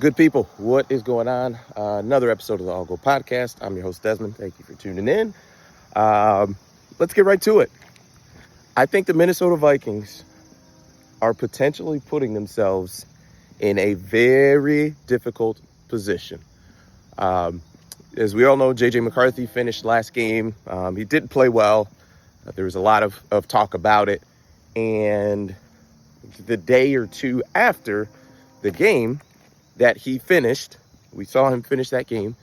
Good people, what is going on? Another episode of the All Go Podcast. I'm your host, Desmond. Thank you for tuning in. Let's get right to it. I think the Minnesota Vikings are potentially putting themselves in a very difficult position. As we all know, JJ McCarthy finished last game. He didn't play well. There was a lot of talk about it. And the day or two after the game that he finished, we saw him finish that game,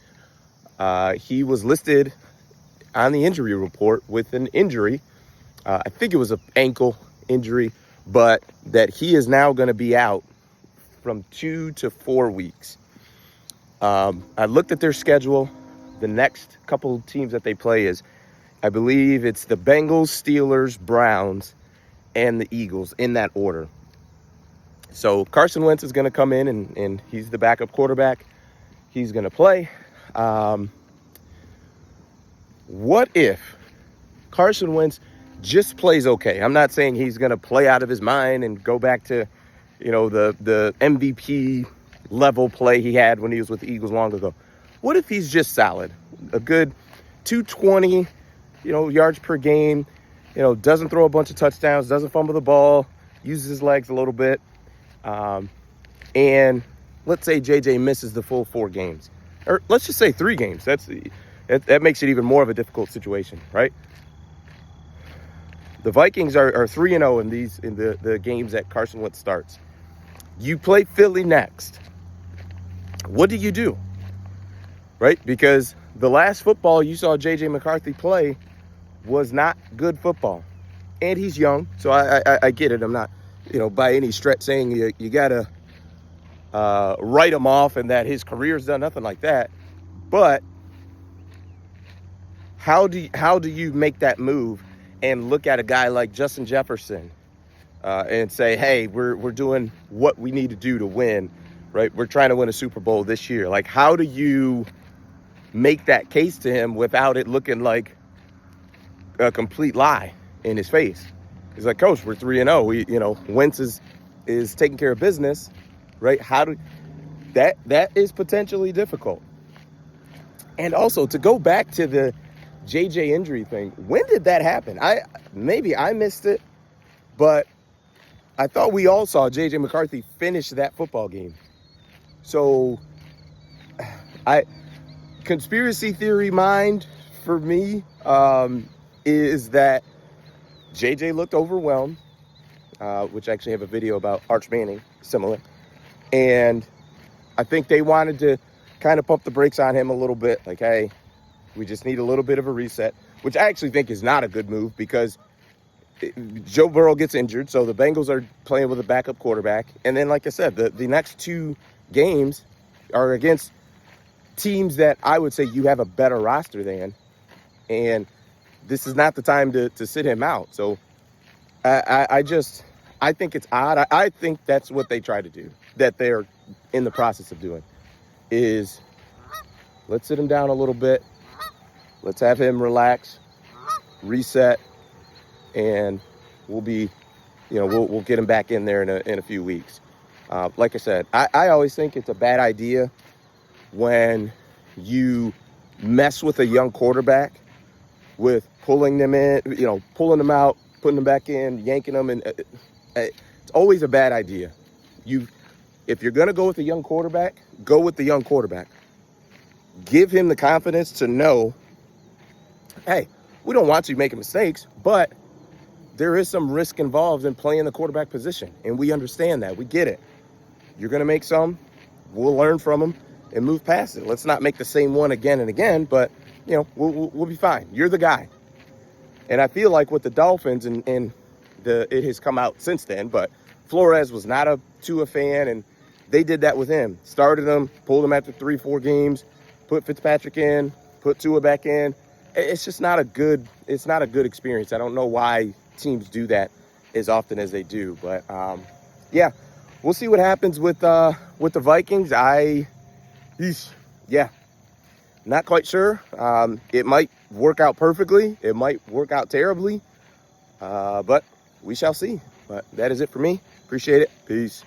he was listed on the injury report with an injury. I think it was an ankle injury, but that he is now going to be out from 2 to 4 weeks. I looked at their schedule. The next couple of teams that they play is, I believe it's the Bengals, Steelers, Browns, and the Eagles in that order. So Carson Wentz is going to come in and he's the backup quarterback. He's going to play. What if Carson Wentz just plays okay? I'm not saying he's going to play out of his mind and go back to, the MVP level play he had when he was with the Eagles long ago. What if he's just solid? A good 220, yards per game, doesn't throw a bunch of touchdowns, doesn't fumble the ball, uses his legs a little bit. And let's say JJ misses the full 4 games, or let's just say 3 games. That makes it even more of a difficult situation, right? The Vikings are 3-0 in the games that Carson Wentz starts. You play Philly next. What do? Right? Because the last football you saw JJ McCarthy play was not good football. And he's young, so I get it. I'm not, by any stretch saying you got to write him off and that his career's done, nothing like that. But how do you make that move and look at a guy like Justin Jefferson and say, hey, we're doing what we need to do to win, right? We're trying to win a Super Bowl this year. Like, how do you make that case to him without it looking like a complete lie in his face? He's like, Coach, we're 3-0. Wentz is taking care of business, right? That is potentially difficult. And also, to go back to the JJ injury thing, when did that happen? Maybe I missed it, but I thought we all saw JJ McCarthy finish that football game. So, conspiracy theory mind for me is that JJ looked overwhelmed, which I actually have a video about Arch Manning, similar. And I think they wanted to kind of pump the brakes on him a little bit. Like, hey, we just need a little bit of a reset, which I actually think is not a good move because Joe Burrow gets injured. So the Bengals are playing with a backup quarterback. And then, like I said, the next 2 games are against teams that I would say you have a better roster than. And this is not the time to sit him out. So I think it's odd. I think that's what they try to do, that they're in the process of doing, is let's sit him down a little bit. Let's have him relax, reset, and we'll be, we'll get him back in there in a few weeks. Like I said, I always think it's a bad idea when you mess with a young quarterback with pulling them in, pulling them out, putting them back in, yanking them. And it's always a bad idea. If you're going to go with a young quarterback, go with the young quarterback. Give him the confidence to know, hey, we don't want you making mistakes, but there is some risk involved in playing the quarterback position. And we understand that. We get it. You're going to make some. We'll learn from them and move past it. Let's not make the same one again and again, but, we'll be fine. You're the guy. And I feel like with the Dolphins, and it has come out since then, but Flores was not a Tua fan, and they did that with him. Started him, pulled him after 3-4 games, put Fitzpatrick in, put Tua back in. It's just not a good experience. I don't know why teams do that as often as they do. But, we'll see what happens with the Vikings. Not quite sure. It might work out perfectly. It might work out terribly. But we shall see. But that is it for me. Appreciate it. Peace.